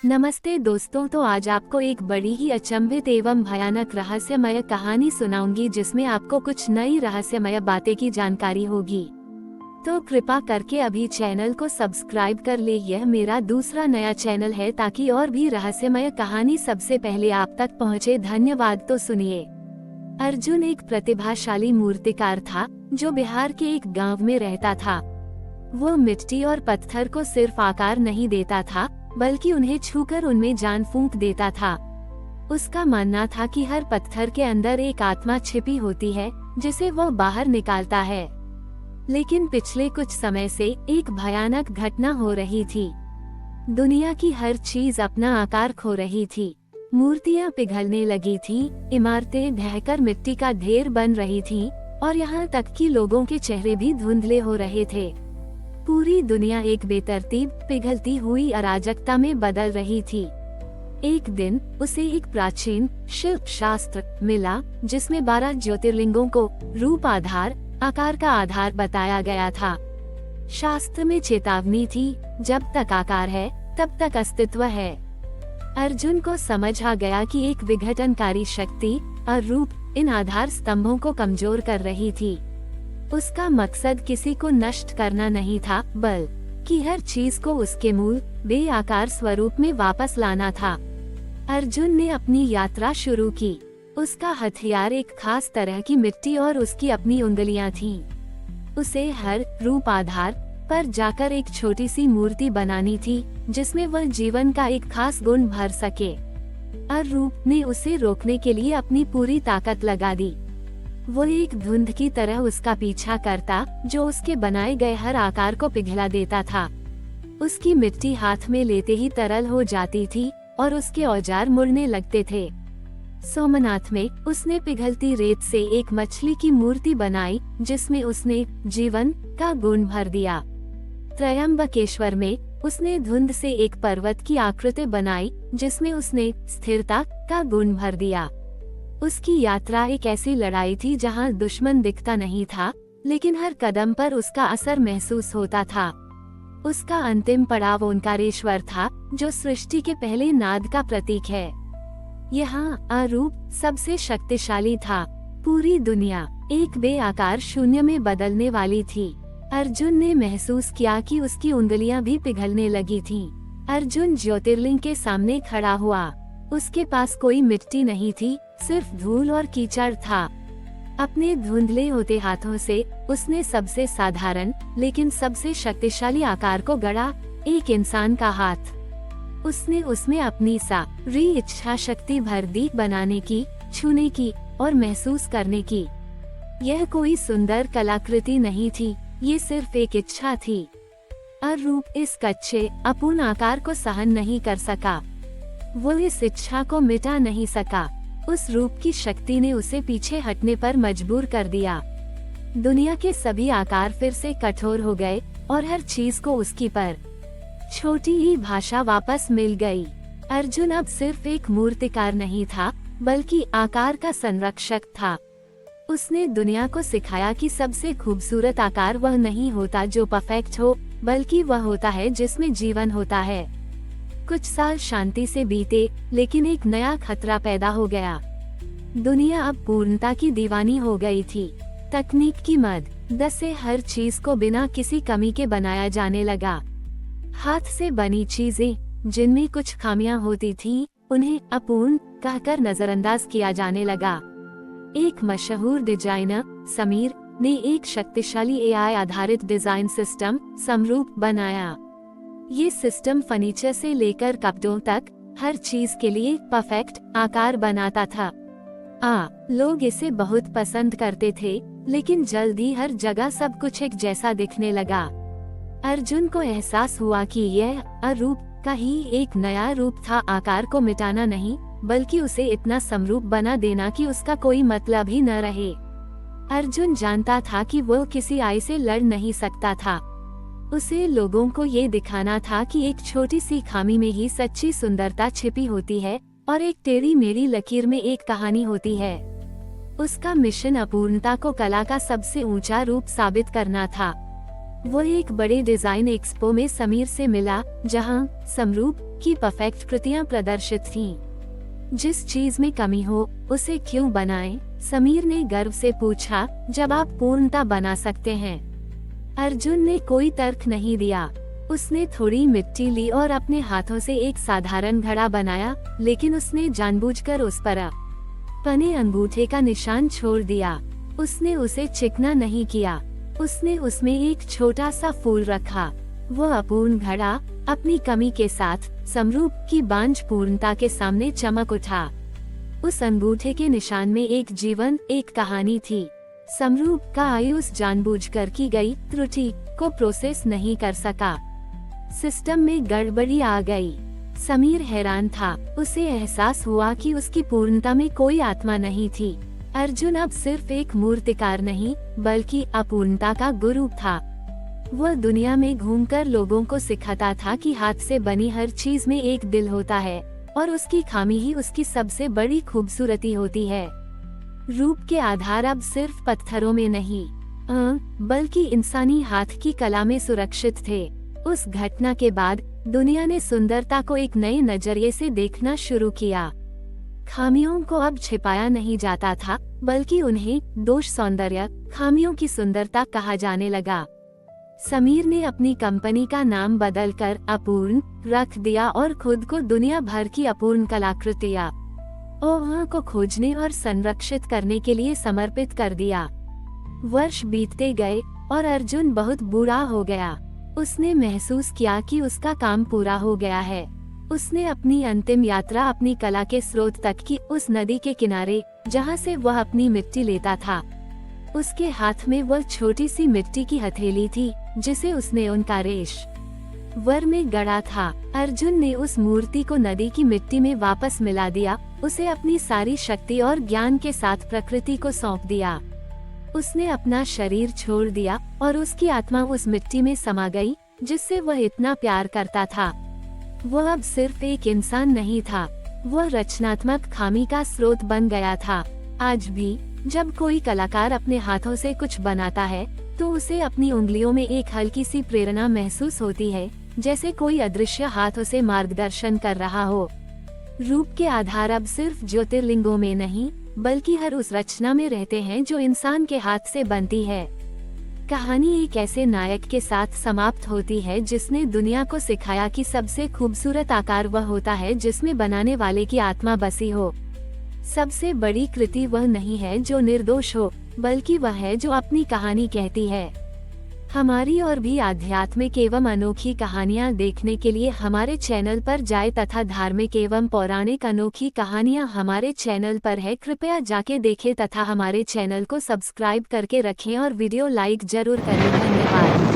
नमस्ते दोस्तों, तो आज आपको एक बड़ी ही अचंभित एवं भयानक रहस्यमय कहानी सुनाऊंगी जिसमें आपको कुछ नई रहस्यमय बातें की जानकारी होगी। तो कृपा करके अभी चैनल को सब्सक्राइब कर ले। यह मेरा दूसरा नया चैनल है ताकि और भी रहस्यमय कहानी सबसे पहले आप तक पहुंचे। धन्यवाद। तो सुनिए। अर्जुन एक प्रतिभाशाली मूर्तिकार था जो बिहार के एक गांव में रहता था। वो मिट्टी और पत्थर को सिर्फ आकार नहीं देता था बल्कि उन्हें छूकर उनमें जान फूंक देता था। उसका मानना था कि हर पत्थर के अंदर एक आत्मा छिपी होती है जिसे वो बाहर निकालता है। लेकिन पिछले कुछ समय से एक भयानक घटना हो रही थी। दुनिया की हर चीज अपना आकार खो रही थी। मूर्तियां पिघलने लगी थीं, इमारतें ढहकर मिट्टी का ढेर बन रही थीं, और यहाँ तक कि लोगों के चेहरे भी धुंधले हो रहे थे। पूरी दुनिया एक बेतरतीब पिघलती हुई अराजकता में बदल रही थी। एक दिन उसे एक प्राचीन शिल्प शास्त्र मिला जिसमें 12 ज्योतिर्लिंगों को रूप आधार आकार का आधार बताया गया था। शास्त्र में चेतावनी थी, जब तक आकार है तब तक अस्तित्व है। अर्जुन को समझ आ गया कि एक विघटनकारी शक्ति और रूप इन आधार स्तंभों को कमजोर कर रही थी। उसका मकसद किसी को नष्ट करना नहीं था बल्कि हर चीज को उसके मूल बेआकार स्वरूप में वापस लाना था। अर्जुन ने अपनी यात्रा शुरू की। उसका हथियार एक खास तरह की मिट्टी और उसकी अपनी उंगलियां थीं। उसे हर रूप आधार पर जाकर एक छोटी सी मूर्ति बनानी थी जिसमें वह जीवन का एक खास गुण भर सके। और रूप ने उसे रोकने के लिए अपनी पूरी ताकत लगा दी। वो एक धुंध की तरह उसका पीछा करता जो उसके बनाए गए हर आकार को पिघला देता था। उसकी मिट्टी हाथ में लेते ही तरल हो जाती थी और उसके औजार मुड़ने लगते थे। सोमनाथ में उसने पिघलती रेत से एक मछली की मूर्ति बनाई जिसमें उसने जीवन का गुण भर दिया। त्रयंबकेश्वर में उसने धुंध से एक पर्वत की आकृति बनाई जिसमें उसने स्थिरता का गुण भर दिया। उसकी यात्रा एक ऐसी लड़ाई थी जहां दुश्मन दिखता नहीं था, लेकिन हर कदम पर उसका असर महसूस होता था। उसका अंतिम पड़ाव ओंकारेश्वर था जो सृष्टि के पहले नाद का प्रतीक है। यहाँ अरूप सबसे शक्तिशाली था। पूरी दुनिया एक बेआकार शून्य में बदलने वाली थी। अर्जुन ने महसूस किया कि उसकी उंगलियां भी पिघलने लगी थीं। अर्जुन ज्योतिर्लिंग के सामने खड़ा हुआ। उसके पास कोई मिट्टी नहीं थी, सिर्फ धूल और कीचड़ था। अपने धुंधले होते हाथों से उसने सबसे साधारण लेकिन सबसे शक्तिशाली आकार को गढ़ा, एक इंसान का हाथ। उसने उसमें अपनी सारी इच्छा शक्ति भर दी, बनाने की, छूने की और महसूस करने की। यह कोई सुंदर कलाकृति नहीं थी, ये सिर्फ एक इच्छा थी। अरूप इस कच्चे अपूर्ण आकार को सहन नहीं कर सका। वो इस इच्छा को मिटा नहीं सका। उस रूप की शक्ति ने उसे पीछे हटने पर मजबूर कर दिया। दुनिया के सभी आकार फिर से कठोर हो गए और हर चीज को उसकी पर छोटी ही भाषा वापस मिल गई। अर्जुन अब सिर्फ एक मूर्तिकार नहीं था बल्कि आकार का संरक्षक था। उसने दुनिया को सिखाया कि सबसे खूबसूरत आकार वह नहीं होता जो परफेक्ट हो, बल्कि वह होता है जिसमें जीवन होता है। कुछ साल शांति से बीते, लेकिन एक नया खतरा पैदा हो गया। दुनिया अब पूर्णता की दीवानी हो गई थी। तकनीक की मदद से हर चीज को बिना किसी कमी के बनाया जाने लगा। हाथ से बनी चीजें जिनमें कुछ खामियां होती थीं, उन्हें अपूर्ण कहकर नजरअंदाज किया जाने लगा। एक मशहूर डिजाइनर समीर ने एक शक्तिशाली एआई आधारित डिजाइन सिस्टम समरूप बनाया। ये सिस्टम फर्नीचर से लेकर कपड़ों तक हर चीज के लिए परफेक्ट आकार बनाता था। लोग इसे बहुत पसंद करते थे, लेकिन जल्द ही हर जगह सब कुछ एक जैसा दिखने लगा। अर्जुन को एहसास हुआ कि यह अरूप का ही एक नया रूप था। आकार को मिटाना नहीं, बल्कि उसे इतना समरूप बना देना कि उसका कोई मतलब ही न रहे। अर्जुन जानता था कि वो किसी आय से लड़ नहीं सकता था। उसे लोगों को ये दिखाना था कि एक छोटी सी खामी में ही सच्ची सुंदरता छिपी होती है और एक टेढ़ी मेढ़ी लकीर में एक कहानी होती है। उसका मिशन अपूर्णता को कला का सबसे ऊंचा रूप साबित करना था। वो एक बड़े डिजाइन एक्सपो में समीर से मिला, जहां समरूप की परफेक्ट कृतियां प्रदर्शित थीं। जिस चीज में कमी हो उसे क्यों बनाएं? समीर ने गर्व से पूछा, जब आप पूर्णता बना सकते हैं। अर्जुन ने कोई तर्क नहीं दिया। उसने थोड़ी मिट्टी ली और अपने हाथों से एक साधारण घड़ा बनाया, लेकिन उसने जानबूझकर उस पर अपने अंगूठे का निशान छोड़ दिया। उसने उसे चिकना नहीं किया। उसने उसमें एक छोटा सा फूल रखा। वह अपूर्ण घड़ा अपनी कमी के साथ समरूप की बांझ पूर्णता के सामने चमक उठा। उस अंगूठे के निशान में एक जीवन, एक कहानी थी। समरूप का आयुष जानबूझकर की गई त्रुटि को प्रोसेस नहीं कर सका। सिस्टम में गड़बड़ी आ गई। समीर हैरान था। उसे एहसास हुआ कि उसकी पूर्णता में कोई आत्मा नहीं थी। अर्जुन अब सिर्फ एक मूर्तिकार नहीं, बल्कि अपूर्णता का गुरु था। वह दुनिया में घूमकर लोगों को सिखाता था कि हाथ से बनी हर चीज में एक दिल होता है, और उसकी खामी ही उसकी सबसे बड़ी खूबसूरती होती है। रूप के आधार अब सिर्फ पत्थरों में नहीं, बल्कि इंसानी हाथ की कला में सुरक्षित थे। उस घटना के बाद दुनिया ने सुंदरता को एक नए नजरिए से देखना शुरू किया। खामियों को अब छिपाया नहीं जाता था, बल्कि उन्हें दोष सौंदर्य, खामियों की सुंदरता कहा जाने लगा। समीर ने अपनी कंपनी का नाम बदलकर अपूर्ण रख दिया और खुद को दुनिया भर की अपूर्ण कलाकृतियां को खोजने और संरक्षित करने के लिए समर्पित कर दिया। वर्ष बीतते गए और अर्जुन बहुत बूढ़ा हो गया। उसने महसूस किया कि उसका काम पूरा हो गया है। उसने अपनी अंतिम यात्रा अपनी कला के स्रोत तक की, उस नदी के किनारे जहां से वह अपनी मिट्टी लेता था। उसके हाथ में वह छोटी सी मिट्टी की हथेली थी, जिसे उसने उनका रेश वर में गढ़ा था। अर्जुन ने उस मूर्ति को नदी की मिट्टी में वापस मिला दिया, उसे अपनी सारी शक्ति और ज्ञान के साथ प्रकृति को सौंप दिया। उसने अपना शरीर छोड़ दिया और उसकी आत्मा उस मिट्टी में समा गई, जिससे वह इतना प्यार करता था। वह अब सिर्फ एक इंसान नहीं था, वह रचनात्मक खामी का स्रोत बन गया था। आज भी जब कोई कलाकार अपने हाथों से कुछ बनाता है, तो उसे अपनी उंगलियों में एक हल्की सी प्रेरणा महसूस होती है, जैसे कोई अदृश्य हाथ उसे मार्गदर्शन कर रहा हो। रूप के आधार अब सिर्फ ज्योतिर्लिंगों में नहीं, बल्कि हर उस रचना में रहते हैं जो इंसान के हाथ से बनती है। कहानी एक ऐसे नायक के साथ समाप्त होती है जिसने दुनिया को सिखाया कि सबसे खूबसूरत आकार वह होता है जिसमें बनाने वाले की आत्मा बसी हो। सबसे बड़ी कृति वह नहीं है जो निर्दोष हो, बल्कि वह है जो अपनी कहानी कहती है। हमारी और भी आध्यात्मिक एवं अनोखी कहानियाँ देखने के लिए हमारे चैनल पर जाएं तथा धार्मिक एवं पौराणिक अनोखी कहानियाँ हमारे चैनल पर है। कृपया जाके देखें तथा हमारे चैनल को सब्सक्राइब करके रखें और वीडियो लाइक जरूर करें। धन्यवाद।